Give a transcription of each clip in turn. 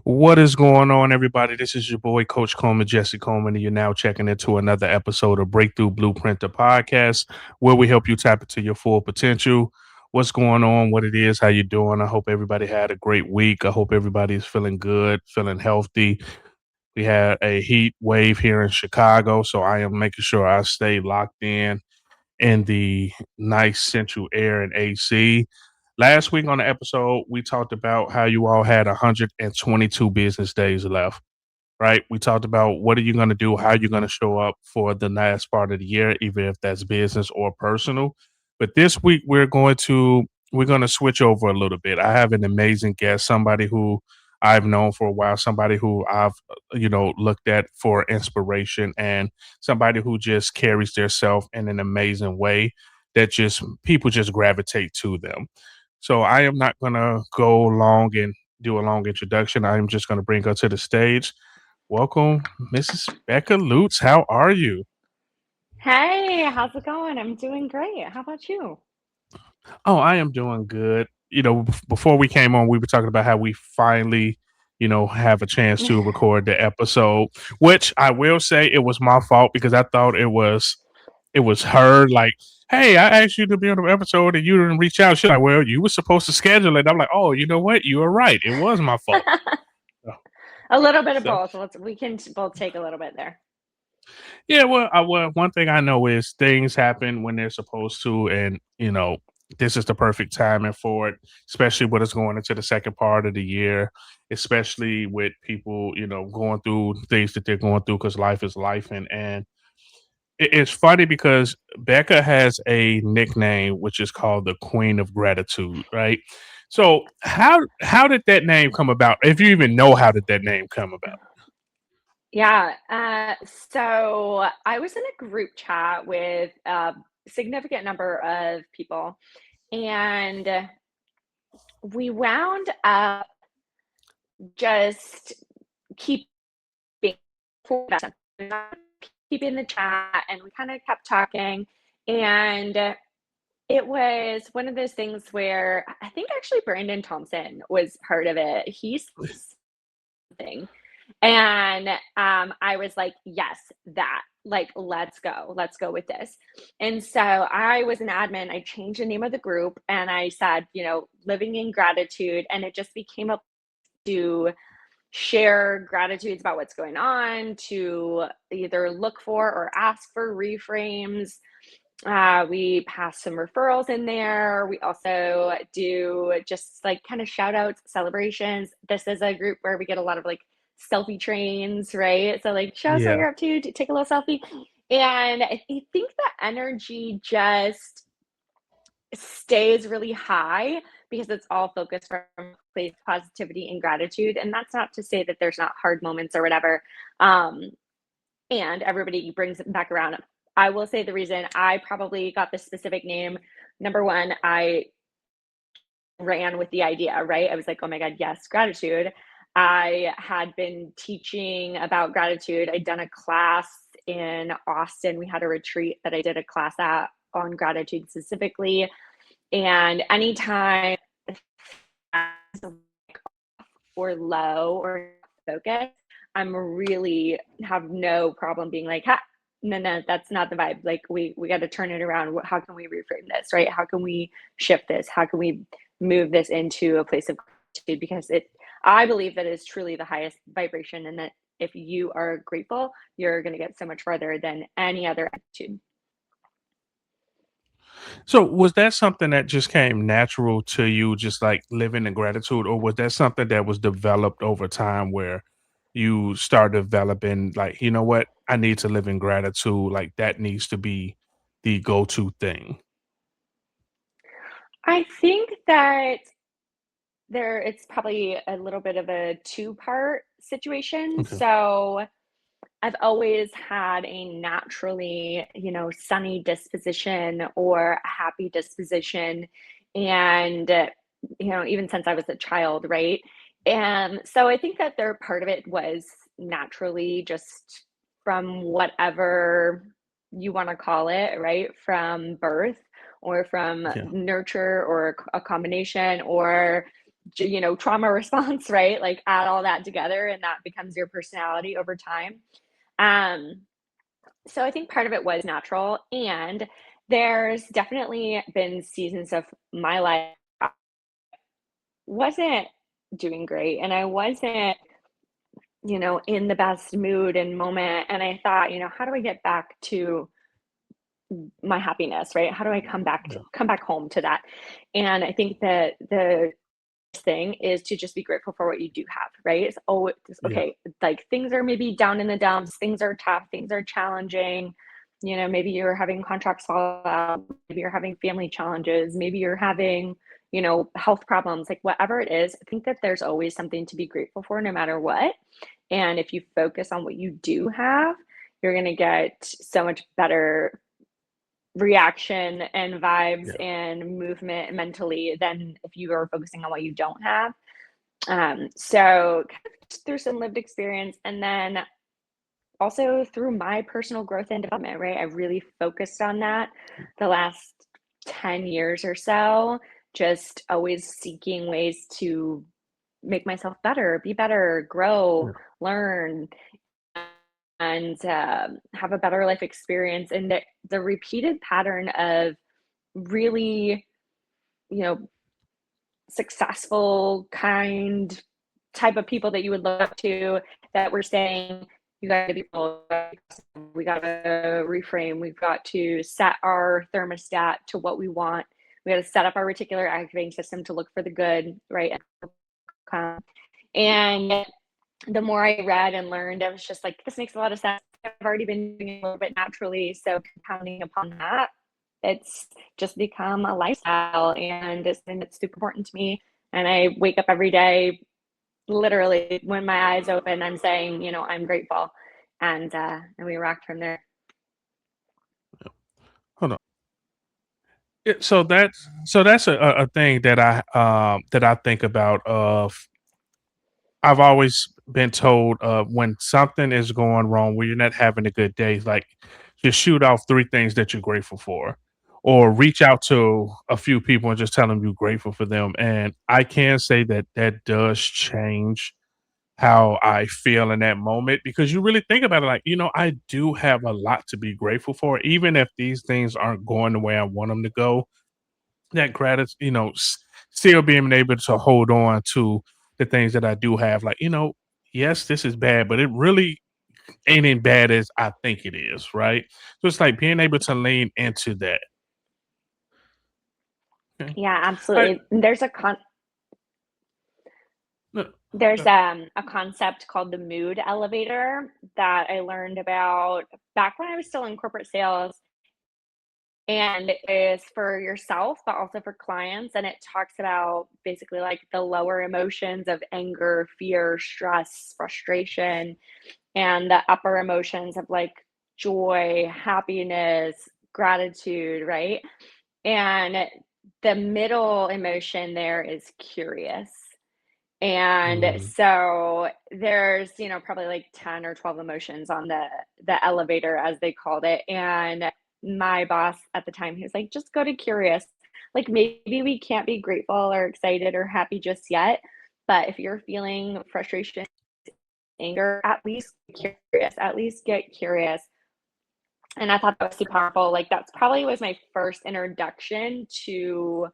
What is going on, everybody? This is your boy, Coach Coleman, Jesse Coleman, and you're now checking into another episode of Breakthrough Blueprint, the podcast, where we help you tap into your full potential. What's going on? What it is? How you doing? I hope everybody had a great week. I hope everybody is feeling good, feeling healthy. We had a heat wave here in Chicago, so I am making sure I stay locked in the nice central air and AC. Last week on the episode, we talked about how you all had 122 business days left, right? We talked about what are you going to do, how you're going to show up for the last part of the year, even if that's business or personal. But this week we're going to switch over a little bit. I have an amazing guest, somebody who I've known for a while, somebody who I've looked at for inspiration, and somebody who just carries their self in an amazing way that just people just gravitate to them. So I am not going to go long and do a long introduction. I am just going to bring her to the stage. Welcome, Mrs. Becca Lutes. How are you? Hey, how's it going? I'm doing great. How about you? Oh, I am doing good. Before we came on, we were talking about how we finally, have a chance to record the episode, which I will say it was my fault because I thought it was her like, hey, I asked you to be on the episode and you didn't reach out. She's like, well, you were supposed to schedule it. I'm like, oh, you know what? You were right. It was my fault. So, A little bit of so both. We can both take a little bit there. Yeah, well, one thing I know is things happen when they're supposed to, and this is the perfect timing for it, especially when it's going into the second part of the year, especially with people, going through things that they're going through because life is life, and it's funny because Becca has a nickname which is called the Queen of Gratitude, right? So how did that name come about? If you even know how did that name come about? Yeah. So I was in a group chat with a significant number of people, and we wound up just keeping keeping the chat, and we kind of kept talking. And it was one of those things where I think actually Brandon Thompson was part of it. He's something. And I was like, yes, that. Like, let's go with this. And so I was an admin. I changed the name of the group and I said, living in gratitude. And it just became a to share gratitudes about what's going on, to either look for or ask for reframes. We pass some referrals in there. We also do just like kind of shout outs, celebrations. This is a group where we get a lot of like selfie trains, right? So, like, show us what Yeah, you're up to, take a little selfie. And I think the energy just stays really high because it's all focused from a place of positivity and gratitude. And that's not to say that there's not hard moments or whatever. Um, and everybody brings it back around. I will say the reason I probably got this specific name, number one, I ran with the idea, right? I was like, oh my God, yes, gratitude. I had been teaching about gratitude. I'd done a class in Austin. We had a retreat that I did a class at on gratitude specifically. And anytime or low or focus, I'm really have no problem being like, ha, no, that's not the vibe. Like we got to turn it around. How can we reframe this, right? How can we shift this? How can we move this into a place of gratitude? Because I believe that is truly the highest vibration, and that if you are grateful, you're going to get so much farther than any other attitude. So was that something that just came natural to you, just like living in gratitude, or was that something that was developed over time where you start developing like, you know what, I need to live in gratitude, like that needs to be the go-to thing? I think that it's probably a little bit of a two-part situation. Okay. So I've always had a naturally, sunny disposition or a happy disposition. And, even since I was a child, right? And so I think that their part of it was naturally just from whatever you want to call it, right? From birth or from Yeah. nurture or a combination, or trauma response, right? Like add all that together and that becomes your personality over time. Um, so I think part of it was natural. And there's definitely been seasons of my life I wasn't doing great and I wasn't, in the best mood and moment. And I thought, how do I get back to my happiness, right? How do I Yeah. come back home to that? And I think that the thing is to just be grateful for what you do have, right? It's Yeah. okay. Like things are maybe down in the dumps, things are tough, things are challenging. Maybe you're having contracts fall out, maybe you're having family challenges, maybe you're having, health problems, like whatever it is. I think that there's always something to be grateful for no matter what. And if you focus on what you do have, you're going to get so much better reaction and vibes Yeah. and movement mentally than if you are focusing on what you don't have. So kind of just through some lived experience and then also through my personal growth and development, right? I really focused on that the last 10 years or so, just always seeking ways to make myself better, be better, grow, Yeah. learn, and have a better life experience. And the repeated pattern of really, you know, successful, kind type of people that you would look up to that were saying, you got to be bold, we got to reframe, we've got to set our thermostat to what we want. We got to set up our reticular activating system to look for the good, right? And the more I read and learned, I was just like, this makes a lot of sense. I've already been doing it a little bit naturally. So compounding upon that, it's just become a lifestyle and it's something that's super important to me. And I wake up every day, literally when my eyes open, I'm saying, I'm grateful. And we rocked from there. Hold on. So that's a thing that I think about. Of I've always been told when something is going wrong, when you're not having a good day, like just shoot off three things that you're grateful for, or reach out to a few people and just tell them you're grateful for them. And I can say that that does change how I feel in that moment because you really think about it like, I do have a lot to be grateful for, even if these things aren't going the way I want them to go. That gratitude, still being able to hold on to the things that I do have. Like, yes, this is bad, but it really ain't as bad as I think it is, right? So it's like being able to lean into that. Okay. Yeah, I, absolutely. no, There's no, a concept called the mood elevator that I learned about back when I was still in corporate sales, and it's for yourself, but also for clients. And it talks about basically like the lower emotions of anger, fear, stress, frustration, and the upper emotions of like joy, happiness, gratitude, right? And the middle emotion there is curious. And mhm. so there's, probably like 10 or 12 emotions on the elevator as they called it. And my boss at the time, he was like, just go to curious. Like maybe we can't be grateful or excited or happy just yet, but if you're feeling frustration, anger, at least get curious, at least get curious. And I thought that was super powerful. Like that's probably was my first introduction to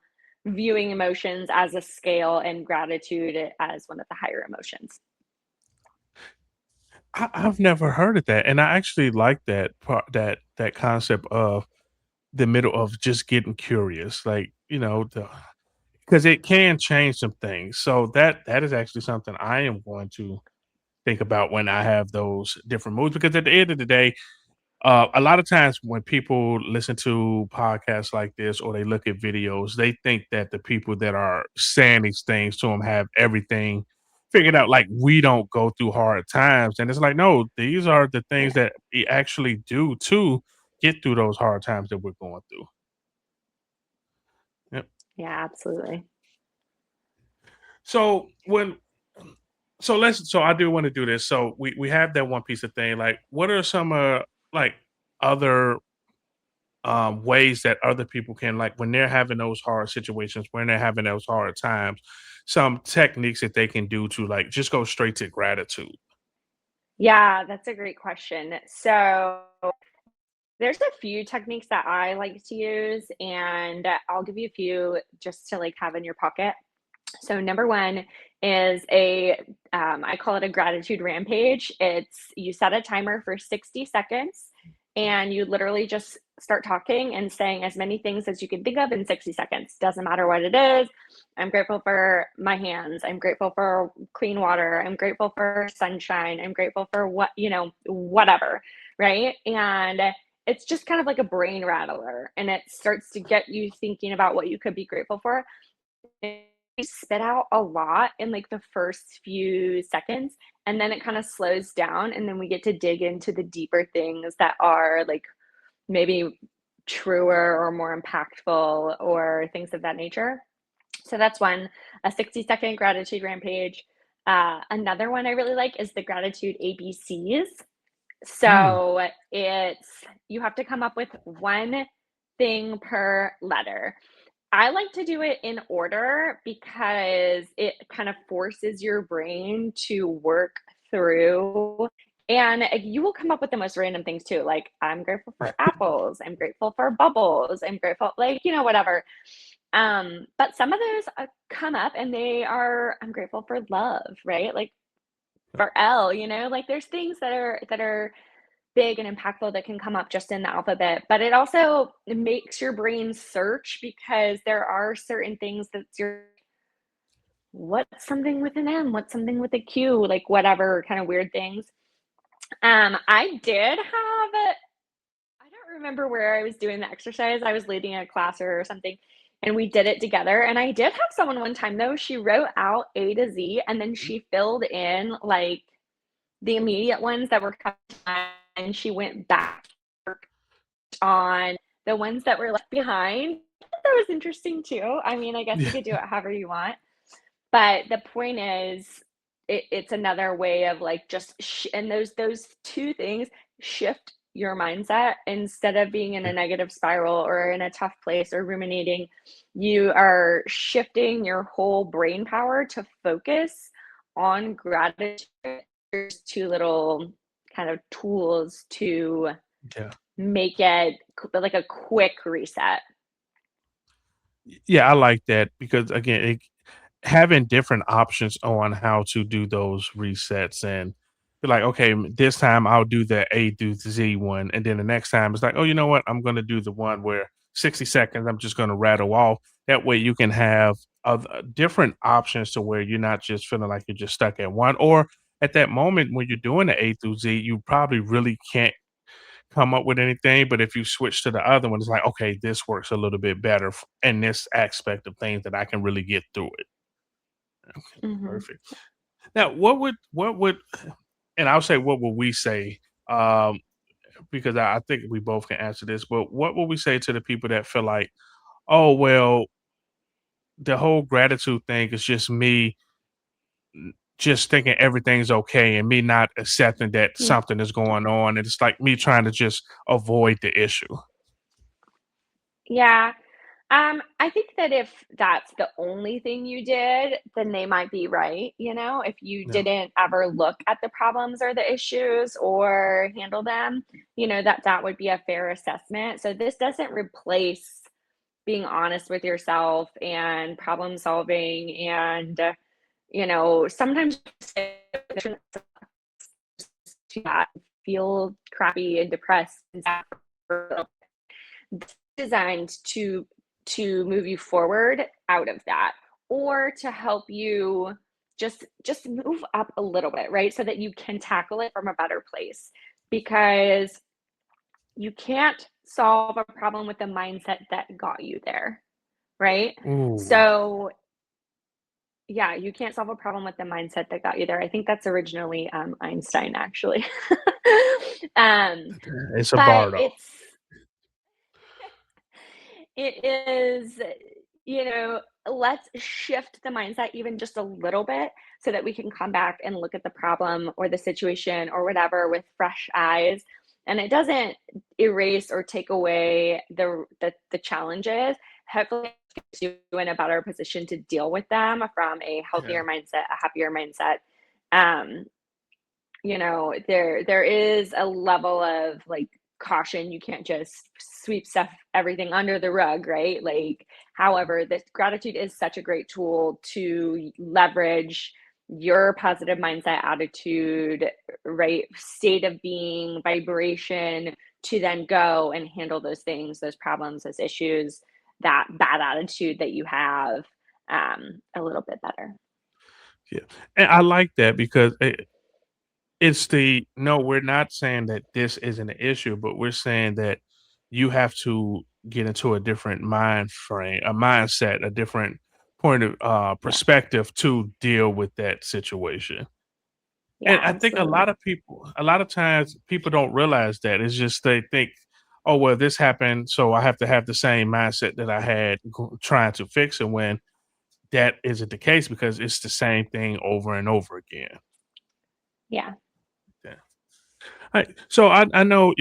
viewing emotions as a scale and gratitude as one of the higher emotions. I've never heard of that, and I actually like that part, that concept of the middle of just getting curious, like because it can change some things. So that is actually something I am going to think about when I have those different moods. Because at the end of the day, a lot of times when people listen to podcasts like this or they look at videos, they think that the people that are saying these things to them have everything figured out. Like we don't go through hard times, and it's like no, these are the things Yeah. that we actually do to get through those hard times that we're going through. Yep. Yeah, absolutely. So when so I do want to do this. So we have that one piece of thing. Like, what are some like other ways that other people can, like when they're having those hard situations, when they're having those hard times, some techniques that they can do to like just go straight to gratitude? Yeah, that's a great question. So there's a few techniques that I like to use, and I'll give you a few just to like have in your pocket. So number one is I call it a gratitude rampage. It's you set a timer for 60 seconds and you literally just start talking and saying as many things as you can think of in 60 seconds. Doesn't matter what it is. I'm grateful for my hands. I'm grateful for clean water. I'm grateful for sunshine. I'm grateful for whatever. Right. And it's just kind of like a brain rattler and it starts to get you thinking about what you could be grateful for. We spit out a lot in like the first few seconds and then it kind of slows down and then we get to dig into the deeper things that are like maybe truer or more impactful or things of that nature. So that's one, a 60-second gratitude rampage. Another one I really like is the gratitude ABCs. Mm, So it's you have to come up with one thing per letter. I like to do it in order because it kind of forces your brain to work through and you will come up with the most random things too. Like, I'm grateful for apples, I'm grateful for bubbles, I'm grateful, like, whatever. But some of those come up and I'm grateful for love, right? Like for L, like there's things that are big and impactful that can come up just in the alphabet, but it also makes your brain search because there are certain things that's what's something with an M, what's something with a Q, like whatever kind of weird things. I did have I don't remember where I was doing the exercise. I was leading a class or something, and we did it together. And I did have someone one time though, she wrote out A to Z and then she filled in like the immediate ones that were coming to mind, and she went back on the ones that were left behind. That was interesting too. I mean, I guess you yeah, could do it however you want, but the point is, it's another way of like just and those two things shift your mindset instead of being in a yeah, negative spiral or in a tough place or ruminating. You are shifting your whole brain power to focus on gratitude. There's two little kind of tools to yeah. make it like a quick reset. Yeah, I like that because again, having different options on how to do those resets and be like, okay, this time I'll do the A through Z one, and then the next time it's like, oh, you know what? I'm going to do the one where 60 seconds. I'm just going to rattle off. That way, you can have different options to where you're not just feeling like you're just stuck at one, or at that moment when you're doing the A through Z, you probably really can't come up with anything. But if you switch to the other one, it's like, okay, this works a little bit better in this aspect of things that I can really get through it. Okay, Mhm. perfect. Now, what would and I'll say what would we say, um, because I think we both can answer this, but what would we say to the people that feel like, oh well, the whole gratitude thing is just me just thinking everything's okay and me not accepting that Mm. something is going on and it's like me trying to just avoid the issue. Yeah. I think that if that's the only thing you did, then they might be right, if you Yeah. didn't ever look at the problems or the issues or handle them, that would be a fair assessment. So this doesn't replace being honest with yourself and problem solving and, sometimes to that feel crappy and depressed and sad designed to move you forward out of that or to help you just move up a little bit, right? So that you can tackle it from a better place because you can't solve a problem with the mindset that got you there, right? Ooh, So yeah, you can't solve a problem with the mindset that got you there. I think that's originally Einstein actually. um, it's a but bar though. it is, let's shift the mindset even just a little bit so that we can come back and look at the problem or the situation or whatever with fresh eyes. And it doesn't erase or take away the challenges. Hopefully puts you in a better position to deal with them from a Yeah. healthier mindset, a happier mindset. Um, there is a level of like caution. You can't just sweep stuff everything under the rug, right? Like, however, this gratitude is such a great tool to leverage your positive mindset, attitude, right, state of being, vibration, to then go and handle those things, those problems, those issues, that bad attitude that you have, a little bit better. Yeah. And I like that because it's the no, we're not saying that this isn't an issue, but we're saying that you have to get into a different mind frame, a mindset, a different point of Yeah. perspective to deal with that situation. Yeah, And I think absolutely. a lot of times people don't realize that. It's just they think, oh, well, this happened, so I have to have the same mindset that I had trying to fix it when that isn't the case because it's the same thing over and over again. Yeah. Yeah. So I know,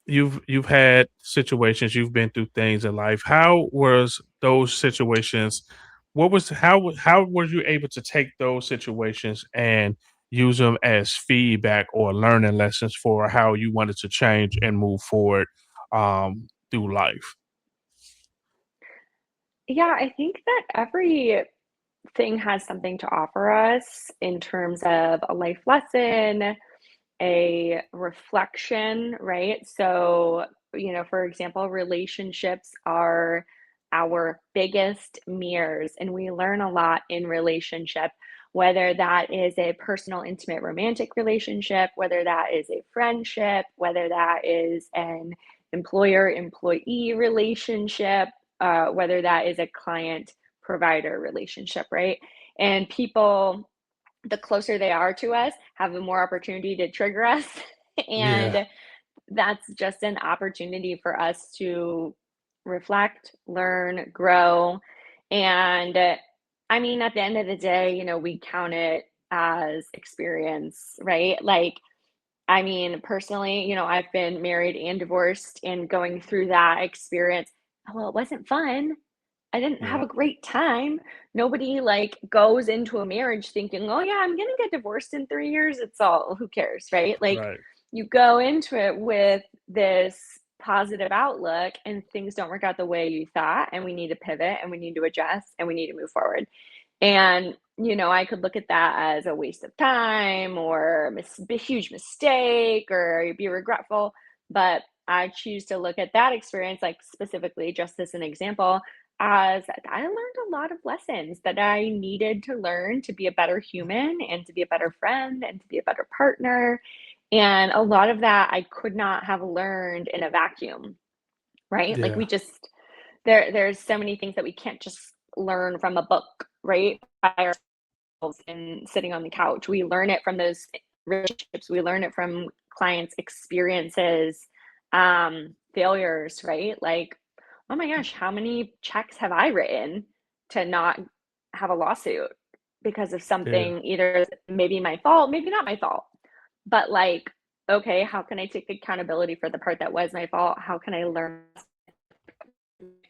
you've had situations, you've been through things in life. How was those situations? What was how were you able to take those situations and use them as feedback or learning lessons for how you wanted to change and move forward through life? Yeah, I think that everything has something to offer us in terms of a life lesson, a reflection, right? So, for example, relationships are our biggest mirrors, and we learn a lot in relationship, whether that is a personal, intimate, romantic relationship, whether that is a friendship, whether that is an employer employee relationship, whether that is a client provider relationship, right? And people, the closer they are to us, have the more opportunity to trigger us. Yeah, And that's just an opportunity for us to reflect, learn, grow. And I mean, at the end of the day, we count it as experience, right? Like, I mean, personally, I've been married and divorced, and going through that experience, well, it wasn't fun. I didn't have yeah, a great time. Nobody like goes into a marriage thinking, "Oh yeah, I'm gonna get divorced in 3 years. It's all who cares," right? Like, right. you go into it with this positive outlook and things don't work out the way you thought, and we need to pivot and we need to adjust and we need to move forward. And, I could look at that as a waste of time or a huge mistake or be regretful. But I choose to look at that experience, like specifically just as an example, as I learned a lot of lessons that I needed to learn to be a better human and to be a better friend and to be a better partner. And a lot of that I could not have learned in a vacuum, right? Like, Yeah, there's so many things that we can't just learn from a book, right? By ourselves and sitting on the couch. We learn it from those relationships. We learn it from clients' experiences, failures, right? Like, oh my gosh, how many checks have I written to not have a lawsuit because of yeah, something either maybe my fault, maybe not my fault, but like, okay, how can I take accountability for the part that was my fault? How can I learn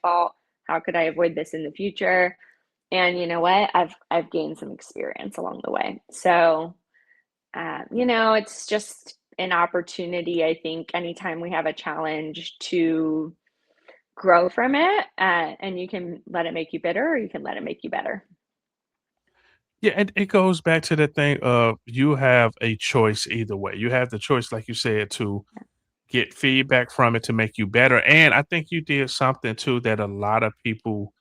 fault? How could I avoid this in the future? And you know what? I've gained some experience along the way. So, it's just an opportunity. I think anytime we have a challenge to grow from it, and you can let it make you bitter, or you can let it make you better. yeah. And it goes back to the thing of you have a choice either way. You have the choice, like you said, to get feedback from it to make you better. And I think you did something too that a lot of people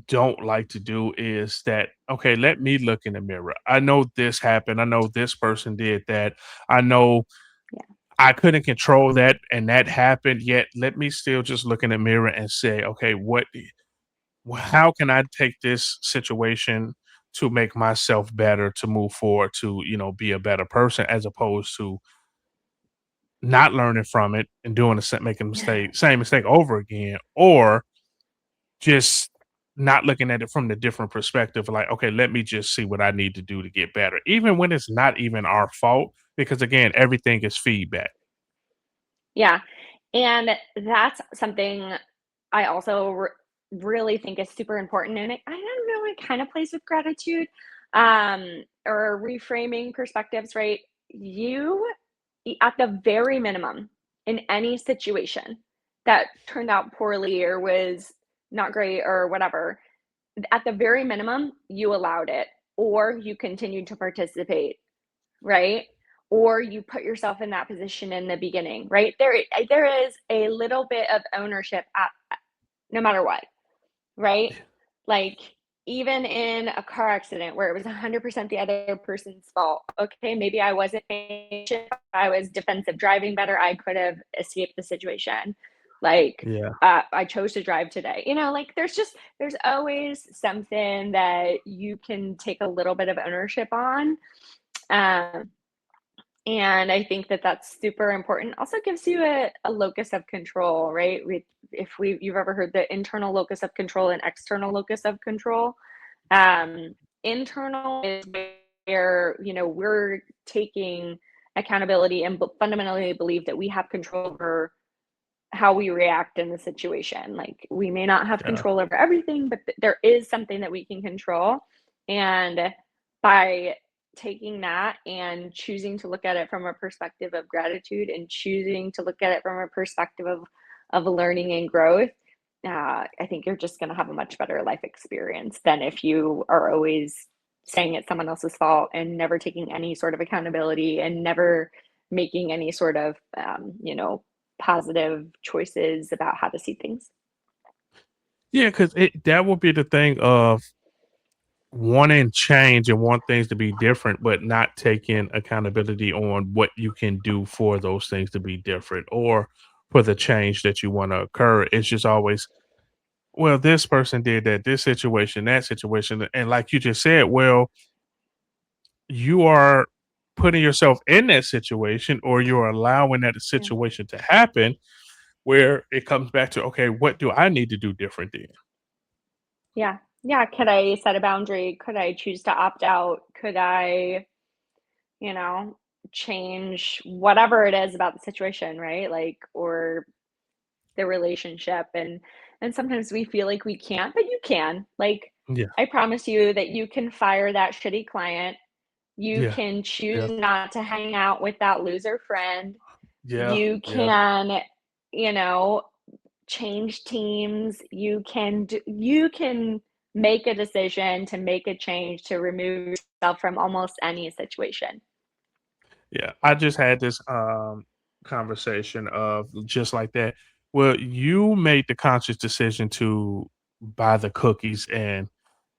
don't like to do is that, okay, let me look in the mirror. I know this happened. I know this person did that. I know Yeah, I couldn't control that and that happened. Yet let me still just look in the mirror and say, okay, how can I take this situation to make myself better, to move forward, to, be a better person as opposed to not learning from it and doing making yeah. same mistake over again, or just not looking at it from the different perspective, like, okay, let me just see what I need to do to get better, even when it's not even our fault, because again, everything is feedback. Yeah, and that's something I also really think is super important, and I don't know, it kind of plays with gratitude, or reframing perspectives, right? You, at the very minimum, in any situation that turned out poorly or was not great or whatever, at the very minimum, you allowed it, or you continued to participate, right? Or you put yourself in that position in the beginning, right? There is a little bit of ownership at no matter what, right? Like, even in a car accident where it was 100% the other person's fault. Okay, maybe I wasn't patient, I was defensive driving better, I could have escaped the situation. Like, Yeah. I chose to drive today. Like there's always something that you can take a little bit of ownership on. Um, and I think that that's super important. Also gives you a locus of control, right? If you've ever heard the internal locus of control and external locus of control. Um, Internal is where, we're taking accountability and fundamentally believe that we have control over how we react in the situation. Like, we may not have Yeah. control over everything, but there is something that we can control. And by taking that and choosing to look at it from a perspective of gratitude and choosing to look at it from a perspective of learning and growth, I think you're just going to have a much better life experience than if you are always saying it's someone else's fault and never taking any sort of accountability and never making any sort of, positive choices about how to see things. Yeah, because that would be the thing of wanting change and want things to be different, but not taking accountability on what you can do for those things to be different or for the change that you want to occur. It's just always, well, this person did that, this situation, that situation. And like you just said, well, you are putting yourself in that situation or you're allowing that Yeah. situation to happen where it comes back to, okay, what do I need to do different then? Yeah. Yeah. Could I set a boundary? Could I choose to opt out? Could I, you know, change whatever it is about the situation, right? Like, or the relationship. And sometimes we feel like we can't, but you can. Like, Yeah. I promise you that you can fire that shitty client. You Yeah. can Yeah. choose not to hang out with that loser friend. Yeah. You Yeah. can, you know, change teams. You can make a decision to make a change to remove yourself from almost any situation. Yeah, I just had this conversation of just like that. Well, you made the conscious decision to buy the cookies and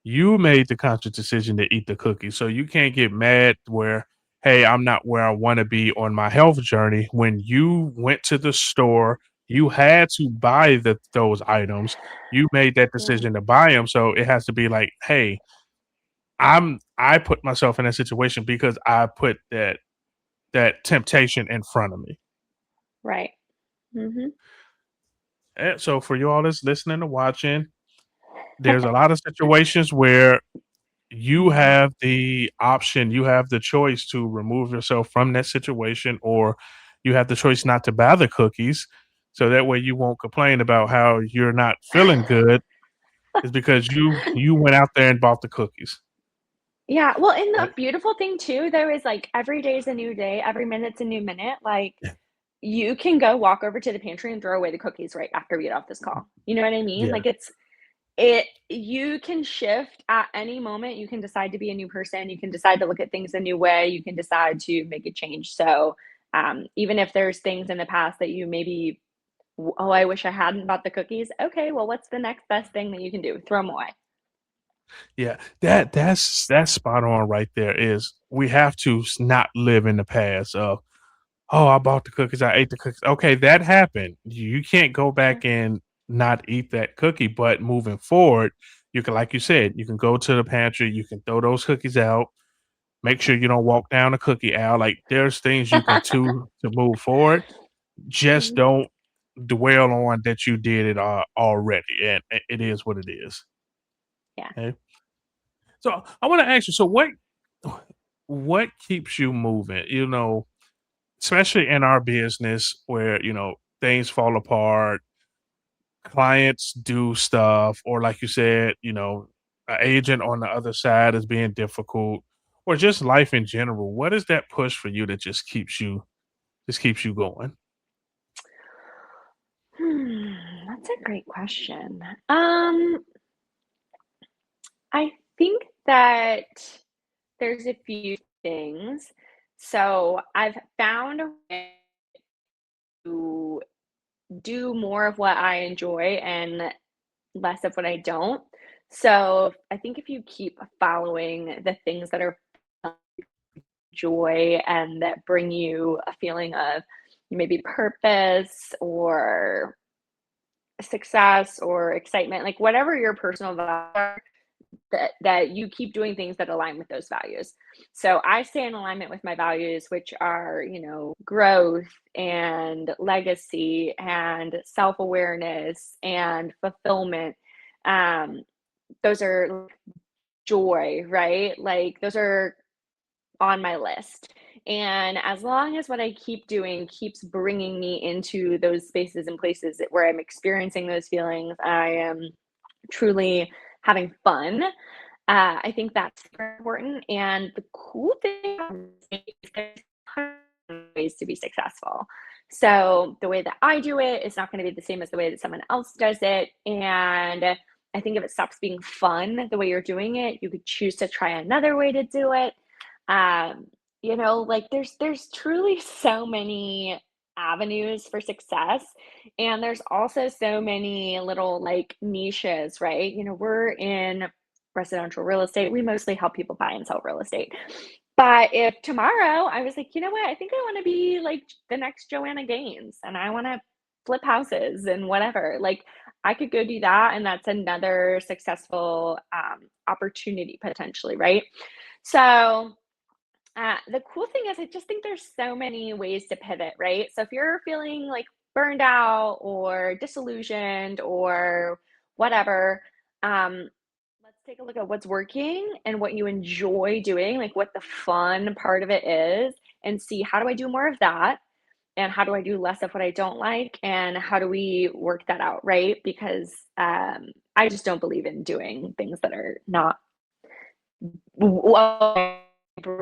you made the conscious decision to eat the cookies. So you can't get mad where, hey, I'm not where I want to be on my health journey. When you went to the store, you had to buy those items. You made that Yeah. decision to buy them. So it has to be like, hey, I put myself in that situation because I put that temptation in front of me. Right. Mhm. And so for you all that's listening and watching, there's a lot of situations where you Mhm. have the option, you have the choice to remove yourself from that situation, or you have the choice not to buy the cookies. So that way you won't complain about how you're not feeling good is because you went out there and bought the cookies. Yeah, well, and Eh, the beautiful thing too, though, is, like, every day is a new day, every minute's a new minute. Like, you can go walk over to the pantry and throw away the cookies right after we get off this call. You know what I mean? Yeah. Like, you can shift at any moment. You can decide to be a new person. You can decide to look at things a new way. You can decide to make a change. So, even if there's things in the past that you maybe, "Oh, I wish I hadn't bought the cookies." Okay, well, what's the next best thing that you can do? Throw them away. Yeah, that's spot on right there. Is we have to not live in the past of, oh, I bought the cookies, I ate the cookies. Okay, that happened. You can't go Yeah. back and not eat that cookie. But moving forward, you can, like you said, you can go to the pantry, you can throw those cookies out. Make sure you don't walk down the cookie aisle. Like there's things you can do to move forward. Just Mhm. don't dwell on that you did it already, and it is what it is. Yeah. Okay. So I want to ask you. So what keeps you moving? Especially in our business where things fall apart. clients do stuff, or like you said, an agent on the other side is being difficult, or just life in general, what is that push for you that just keeps you going? That's a great question. I think that there's a few things. So I've found a way to do more of what I enjoy and less of what I don't. So I think if you keep following the things that are joy and that bring you a feeling of maybe purpose or success or excitement, like whatever your personal values are, that you keep doing things that align with those values. So I stay in alignment with my values, which are, growth and legacy and self-awareness and fulfillment. Um, those are joy, right? Like those are on my list. And as long as what I keep doing keeps bringing me into those spaces and places where I'm experiencing those feelings, I am truly having fun. I think that's super important. And the cool thing is there's ways to be successful. So the way that I do it is not going to be the same as the way that someone else does it. And I think if it stops being fun the way you're doing it, you could choose to try another way to do it. Um, like there's truly so many avenues for success, and there's also so many little like niches, right? We're in residential real estate. We mostly help people buy and sell real estate. But if tomorrow I was like, you know what, I think I want to be like the next Joanna Gaines and I want to flip houses and whatever, like I could go do that. And that's another successful opportunity potentially, right? So the cool thing is, I just think there's so many ways to pivot, right? So if you're feeling like burned out or disillusioned or whatever, let's take a look at what's working and what you enjoy doing, like what the fun part of it is, and see how do I do more of that? And how do I do less of what I don't like? And how do we work that out, right? Because I just don't believe in doing things that are not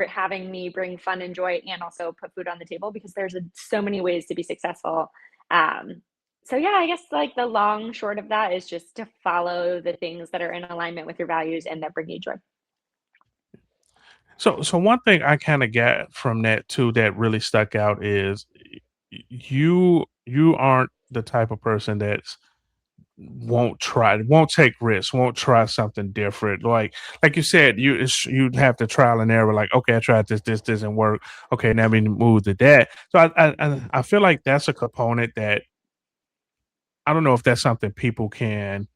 having me bring fun and joy and also put food on the table because there's so many ways to be successful. Um, so yeah, I guess like the long short of that is just to follow the things that are in alignment with your values and that bring you joy. So one thing I kind of got from that too that really stuck out is you aren't the type of person that's won't take risks, won't try something different. Like you said, you'd have to trial and error. Like, okay, I tried this doesn't work. Okay, now we move to that. So I feel like that's a component that I don't know if that's something people can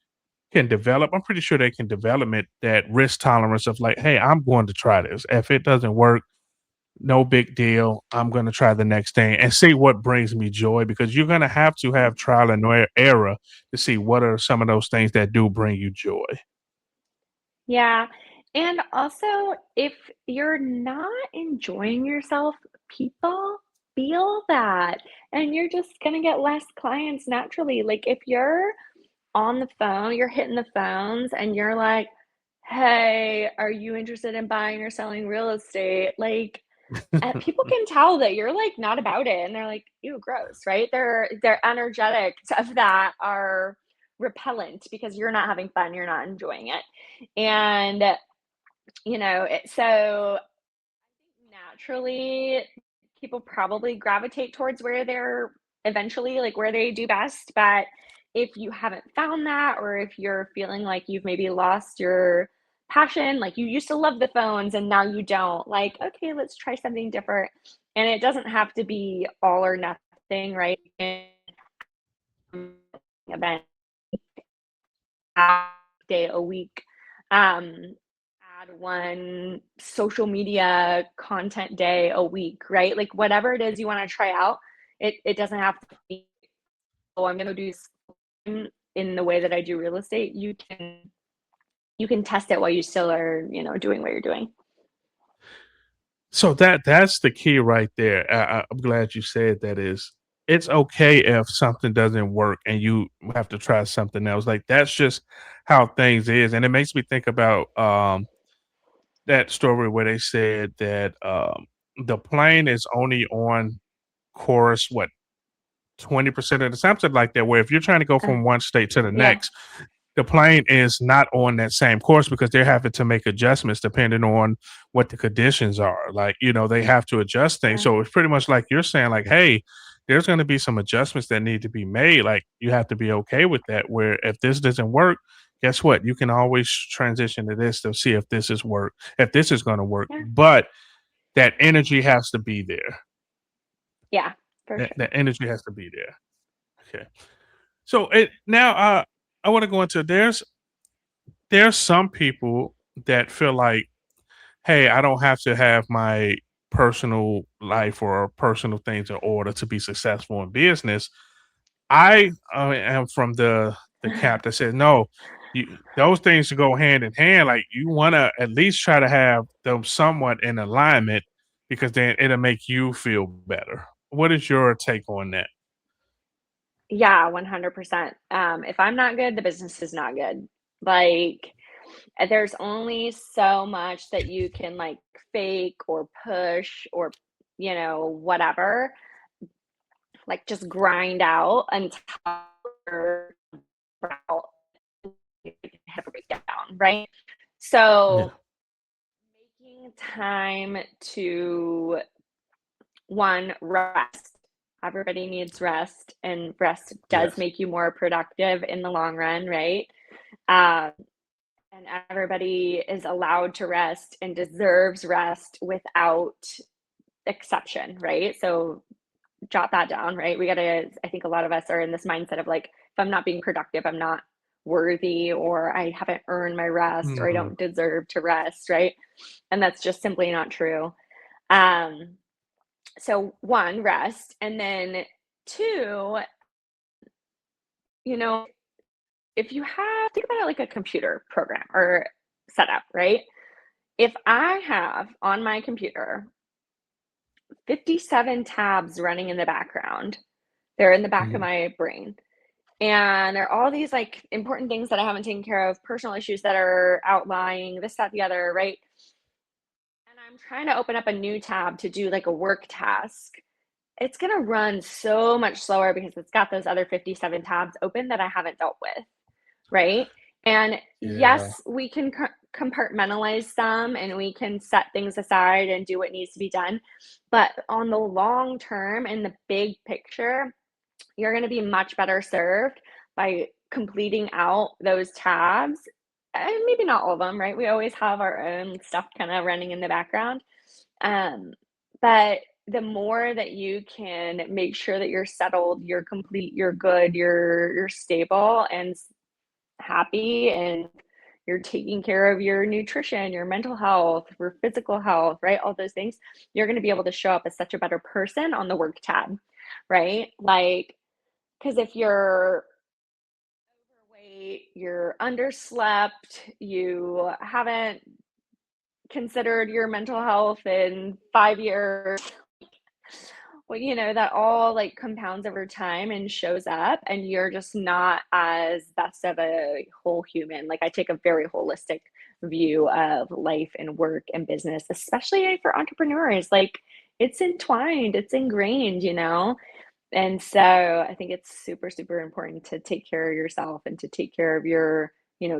develop. I'm pretty sure they can develop it, that risk tolerance of like, hey, I'm going to try this. If it doesn't work, no big deal. I'm going to try the next thing and see what brings me joy, because you're going to have trial and error to see what are some of those things that do bring you joy. Yeah. And also, if you're not enjoying yourself, people feel that. And you're just going to get less clients naturally. Like, if you're on the phone, you're hitting the phones and you're like, "Hey, are you interested in buying or selling real estate?" Like, people can tell that you're like not about it and they're like, "Ew, gross," right? Their energetics of that are repellent because you're not having fun, you're not enjoying it. And so naturally people probably gravitate towards where they're eventually like where they do best. But if you haven't found that, or if you're feeling like you've maybe lost your passion, like you used to love the phones and now you don't, like, okay, let's try something different. And it doesn't have to be all or nothing, right? Event day a week. Um, add one social media content day a week, right? Like whatever it is you want to try out, it doesn't have to be, oh, I'm gonna do this in the way that I do real estate. You can test it while you still are, doing what you're doing. So that's the key right there. I'm glad you said that. Is it's okay if something doesn't work and you have to try something else. Like that's just how things is. And it makes me think about that story where they said that the plane is only on course, what, 20% of the something like that, where if you're trying to go Uh, from one state to the yeah, next, the plane is not on that same course because they're having to make adjustments depending on what the conditions are. Like, they have to adjust things. yeah, So it's pretty much like you're saying, like, hey, there's going to be some adjustments that need to be made. Like, you have to be okay with that. Where if this doesn't work, guess what? You can always transition to this to see if this is going to work. yeah, But that energy has to be there. yeah, for That sure. energy has to be there. Okay. So now I want to go into there's some people that feel like, hey, I don't have to have my personal life or personal things in order to be successful in business. I am from the camp that says no, those things should go hand in hand. Like you want to at least try to have them somewhat in alignment because then it'll make you feel better. What is your take on that? Yeah, 100%. If I'm not good, the business is not good. Like, there's only so much that you can like fake or push or, whatever, like just grind out until you're out and have a breakdown, right? Yeah. So, making time to one, rest. Everybody needs rest, and rest does Yes. make you more productive in the long run, right? Um, and everybody is allowed to rest and deserves rest without exception, right? So jot that down, right? I think a lot of us are in this mindset of like, if I'm not being productive, I'm not worthy, or I haven't earned my rest, or I Hmm. don't deserve to rest, right? And that's just simply not true. Um, so one, rest, and then two, you know, if you have think about it like a computer program or setup, right? If I have on my computer 57 tabs running in the background, they're in the back of Hmm. my brain. And there are all these like important things that I haven't taken care of, personal issues that are outlying, this, that, the other, right? And I'm trying to open up a new tab to do like a work task. It's going to run so much slower because it's got those other 57 tabs open that I haven't dealt with, right? And Yeah. yes, we can compartmentalize some and we can set things aside and do what needs to be done. But on the long term, in the big picture, you're going to be much better served by completing out those tabs. And maybe not all of them, right? We always have our own stuff kind of running in the background. Um, but the more that you can make sure that you're settled, you're complete, you're good, you're stable and happy, and you're taking care of your nutrition, your mental health, your physical health, right? All those things, you're going to be able to show up as such a better person on the work tab, right? Like, because if you're overweight, you're underslept, you haven't considered your mental health in 5 years, well, that all like compounds over time and shows up, and you're just not as best of a whole human. Like, I take a very holistic view of life and work and business, especially for entrepreneurs. Like, it's entwined, it's ingrained. And so I think it's super, super important to take care of yourself and to take care of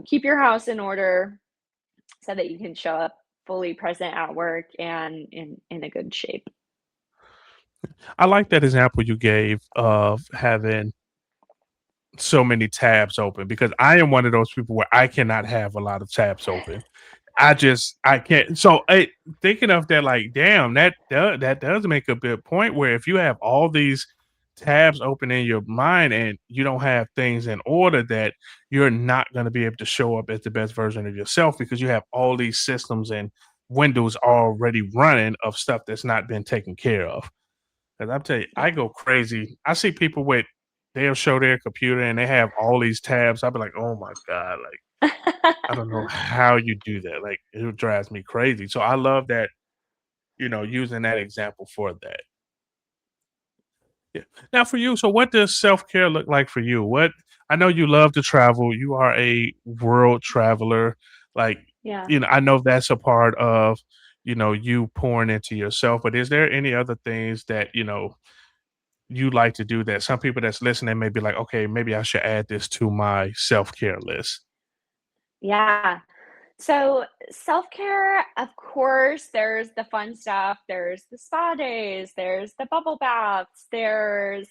keep your house in order so that you can show up fully present at work and in a good shape. I like that example you gave of having so many tabs open because I am one of those people where I cannot have a lot of tabs open. I can't. So thinking of that, like, damn, that does make a big point. Where if you have all these tabs open in your mind and you don't have things in order, that you're not going to be able to show up as the best version of yourself because you have all these systems and windows already running of stuff that's not been taken care of. Because I'm telling you, I Yeah. go crazy. I see people with they'll show their computer and they have all these tabs. I'll be like, oh my god, like I don't know how you do that. Like, it drives me crazy. So I love that, using that example for that. Yeah. Now for you, so what does self-care look like for you? What I know you love to travel. You are a world traveler. Like, Yeah. I know that's a part of, you pouring into yourself, but is there any other things that, you like to do that some people that's listening may be like, okay, maybe I should add this to my self-care list? Yeah. So, self-care, of course, there's the fun stuff, there's the spa days, there's the bubble baths, there's,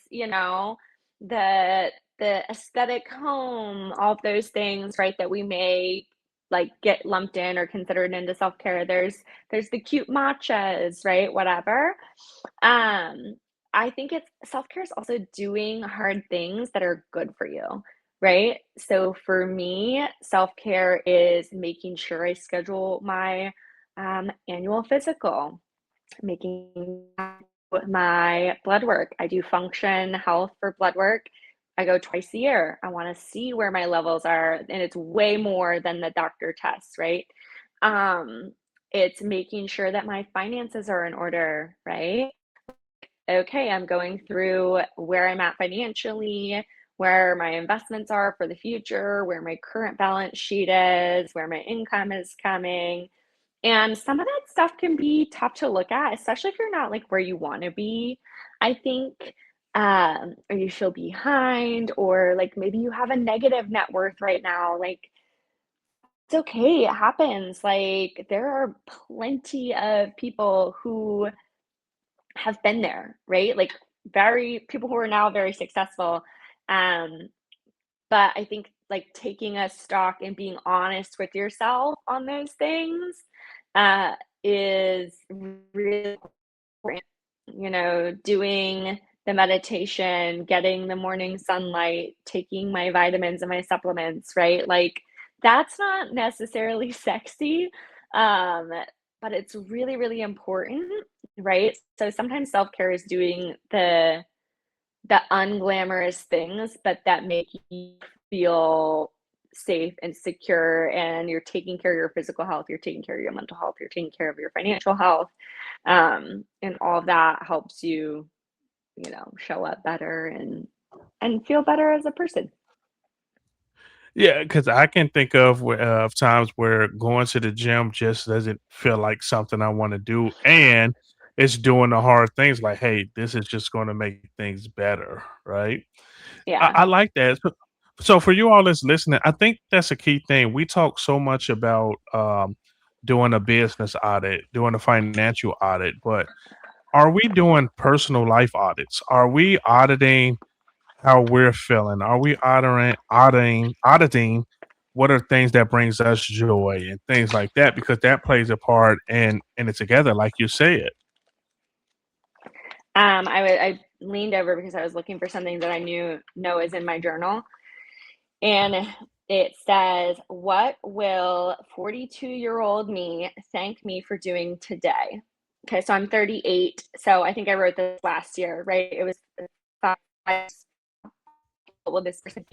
the aesthetic home, all of those things, right, that we may like get lumped in or considered into self-care. There's the cute matchas, right? Whatever. Um, I think it's self-care is also doing hard things that are good for you, right? So for me, self-care is making sure I schedule my annual physical, making my blood work. I do function health for blood work. I go twice a year. I want to see where my levels are, and it's way more than the doctor tests, right? Um, it's making sure that my finances are in order, right? Okay, I'm going through where I'm at financially, where my investments are for the future, where my current balance sheet is, where my income is coming. And some of that stuff can be tough to look at, especially if you're not like where you want to be. I think, or you feel behind, or like maybe you have a negative net worth right now. Like, it's okay, it happens. Like, there are plenty of people who have been there, right? Like very people who are now very successful. Um, but I think like taking a stock and being honest with yourself on those things uh, is really important. Doing the meditation, getting the morning sunlight, taking my vitamins and my supplements, right? Like that's not necessarily sexy, um, but it's really, really important, right? So sometimes self-care is doing the unglamorous things, but that make you feel safe and secure, and you're taking care of your physical health, you're taking care of your mental health, you're taking care of your financial health, and all of that helps you, show up better and feel better as a person. Yeah, because I can think of times where going to the gym just doesn't feel like something I want to do, and it's doing the hard things like, hey, this is just going to make things better, right? I, Yeah. I like that. So for you all that's listening, I think that's a key thing. We talk so much about doing a business audit, doing a financial audit, but are we doing personal life audits? Are we auditing how we're feeling? Are we auditing what are things that brings us joy and things like that? Because that plays a part in it together, like you said. I leaned over because I was looking for something that I know is in my journal, and it says, "What will 42-year-old me thank me for doing today?" Okay, so I'm 38, so I think I wrote this last year, right? It was 5, what will this person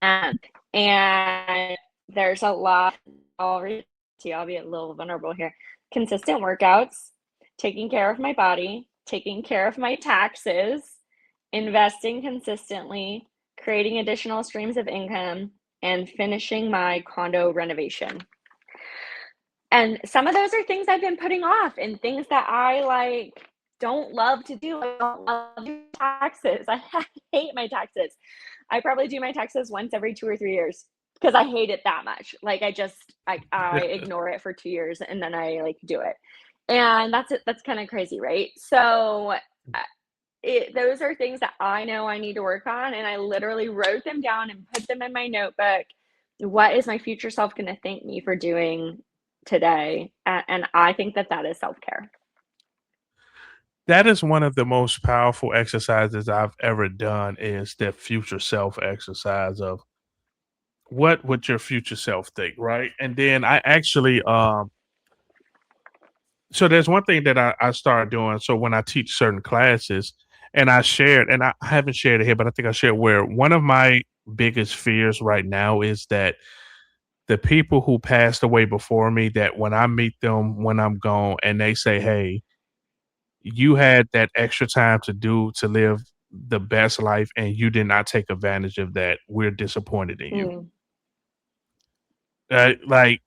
um, and there's a lot. I'll read it to you. I'll be a little vulnerable here. Consistent workouts, taking care of my body, taking care of my taxes, investing consistently, creating additional streams of income, and finishing my condo renovation. And some of those are things I've been putting off and things that I like don't love to do. I don't love to do taxes. I hate my taxes. I probably do my taxes once every 2 or 3 years because I hate it that much. Like I ignore it for 2 years and then I like do it. And that's it. That's kind of crazy, right? So those are things that I know I need to work on, and I literally wrote them down and put them in my notebook. What is my future self going to thank me for doing today? And I think that that is self care. That is one of the most powerful exercises I've ever done is the future self exercise of what would your future self think, right? And then I actually so there's one thing that I started doing. So when I teach certain classes and I shared, and I haven't shared it here, but I think I shared where one of my biggest fears right now is that the people who passed away before me, that when I meet them when I'm gone and they say, hey, you had that extra time to live the best life and you did not take advantage of that. We're disappointed in you. Mm. Like,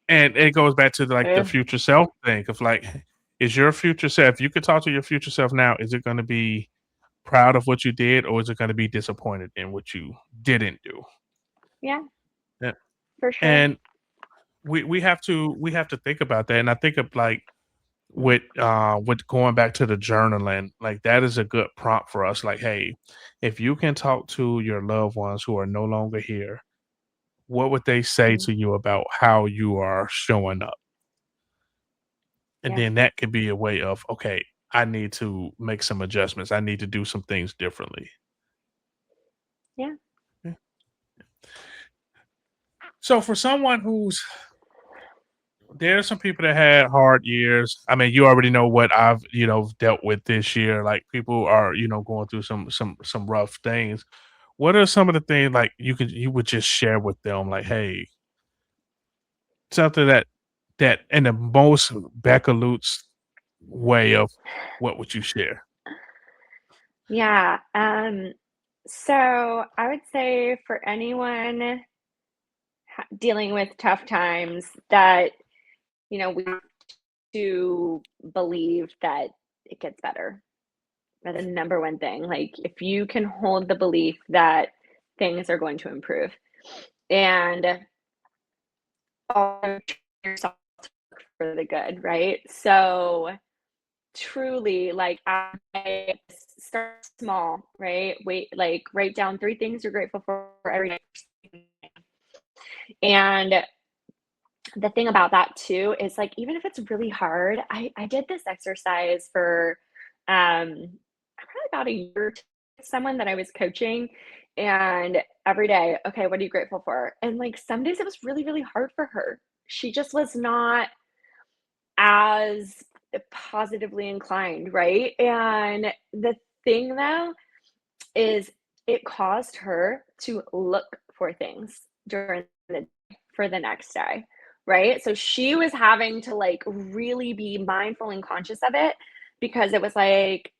and it goes back to like the Ugh. future self thing of like, is your future self, you could talk to your future self now, is it going to be proud of what you did or is it going to be disappointed in what you didn't do? Yeah, Yeah. for sure. And we have to think about that. And I think of like with going back to the journaling, like that is a good prompt for us. Like, hey, if you can talk to your loved ones who are no longer here, what would they say Mm. to you about how you are showing up? And Yeah, then that could be a way of, okay, I need to make some adjustments. I need to do some things differently. yeah. Yeah. So for someone who's there are some people that had hard years. I mean, you already know what I've, dealt with this year. Like people are, going through some rough things. What are some of the things like you would just share with them? Like, hey, something that in the most Becca Lutes way of what would you share? Yeah. So I would say for anyone dealing with tough times that, we have to believe that it gets better. That's the number one thing. Like, if you can hold the belief that things are going to improve and always train yourself for the good, right? So truly, like, I start small, right? Wait, like, write down 3 things you're grateful for every day. And the thing about that too is, like, even if it's really hard, I did this exercise for, probably about a year to someone that I was coaching, and every day, "Okay, what are you grateful for?" And, like, some days it was really, really hard for her. She just was not as positively inclined, right? And the thing though is it caused her to look for things during the for the next day, right? So she was having to like really be mindful and conscious of it because it was like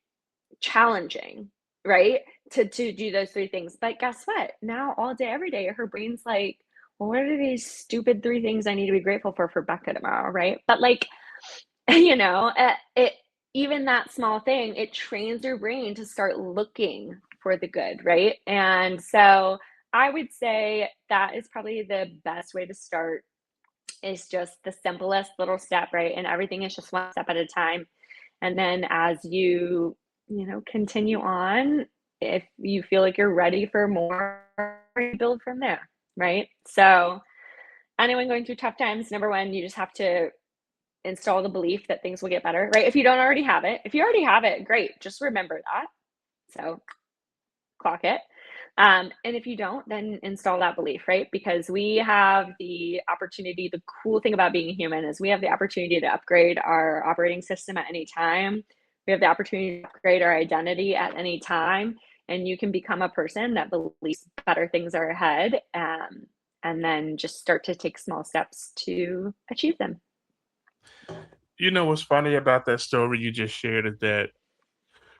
challenging, right? To do those 3 things. But guess what? Now all day every day her brain's like, well, what are these stupid 3 things I need to be grateful for Becca tomorrow, right? But like it even that small thing, it trains your brain to start looking for the good, right? And so I would say that is probably the best way to start is just the simplest little step, right? And everything is just one step at a time. And then as you continue on, if you feel like you're ready for more, you build from there, right? So anyone going through tough times, number one, you just have to install the belief that things will get better, right? If you don't already have it. If you already have it, great. Just remember that. So clock it. And if you don't, then install that belief, right? Because we have the opportunity. The cool thing about being a human is we have the opportunity to upgrade our operating system at any time. We have the opportunity to upgrade our identity at any time. And you can become a person that believes better things are ahead, and then just start to take small steps to achieve them. You know what's funny about that story you just shared is that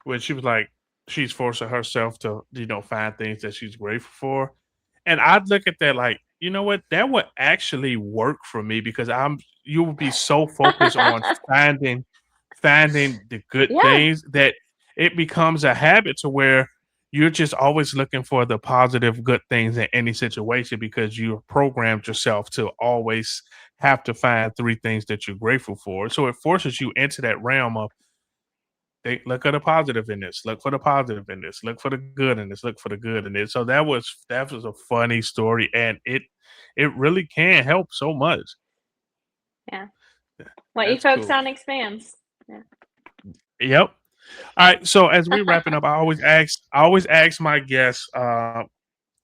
when she was like, she's forcing herself to, find things that she's grateful for. And I'd look at that like, you know what? That would actually work for me because you would be so focused on finding the good Yeah. things that it becomes a habit to where you're just always looking for the positive good things in any situation because you programmed yourself to always have to find 3 things that you're grateful for. So it forces you into that realm of they look at the positive in this, look for the positive in this, look for the good in this, look for the good in it. So that was a funny story, and it really can help so much. Yeah. What you That's focus cool. on expands. Yeah. Yep. All right. So as we wrapping up, I always ask my guests.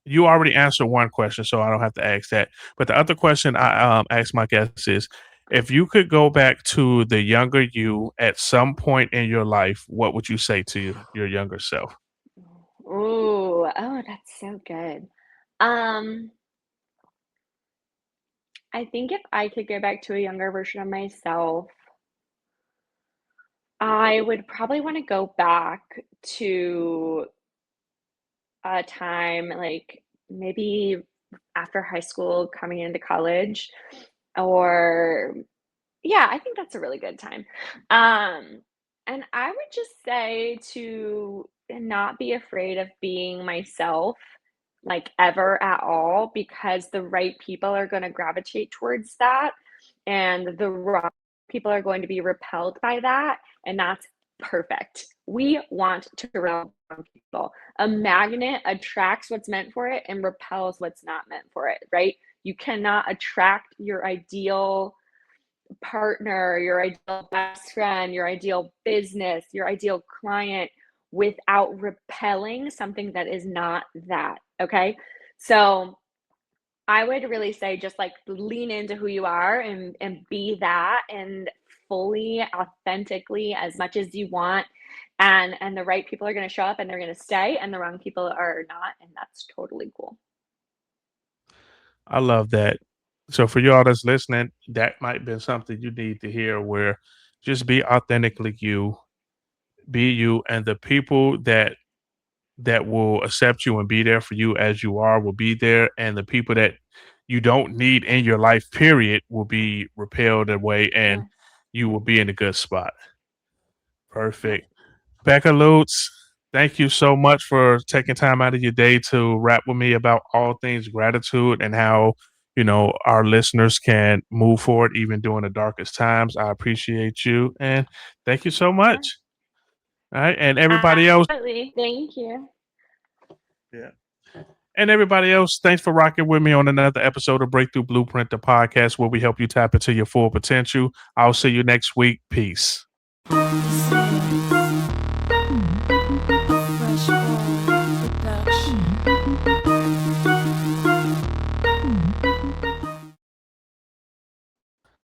You already answered one question, so I don't have to ask that. But the other question I ask my guests is, if you could go back to the younger you at some point in your life, what would you say to your younger self? Ooh, oh, that's so good. Um, I think if I could go back to a younger version of myself, I would probably wanna go back to a time, like, maybe after high school, coming into college, or yeah, I think that's a really good time. And I would just say to not be afraid of being myself, like, ever at all, because the right people are gonna gravitate towards that, and the wrong people are going to be repelled by that, and that's perfect. We want to repel wrong people. A magnet attracts what's meant for it and repels what's not meant for it, right? You cannot attract your ideal partner, your ideal best friend, your ideal business, your ideal client without repelling something that is not that. Okay. So I would really say just like lean into who you are and be that and fully authentically as much as you want. And the right people are going to show up and they're going to stay and the wrong people are not, and that's totally cool. I love that. So for y'all that's listening, that might be something you need to hear where just be authentically you, be you, and the people that will accept you and be there for you as you are will be there, and the people that you don't need in your life, period, will be repelled away, and Yeah. you will be in a good spot. Yep. Perfect. Becca Lutes, thank you so much for taking time out of your day to rap with me about all things gratitude and how, our listeners can move forward even during the darkest times. I appreciate you and thank you so Yeah. much. All right. And everybody else. Absolutely. Thank you. Yeah. And everybody else, thanks for rocking with me on another episode of Breakthrough Blueprint, the podcast where we help you tap into your full potential. I'll see you next week. Peace.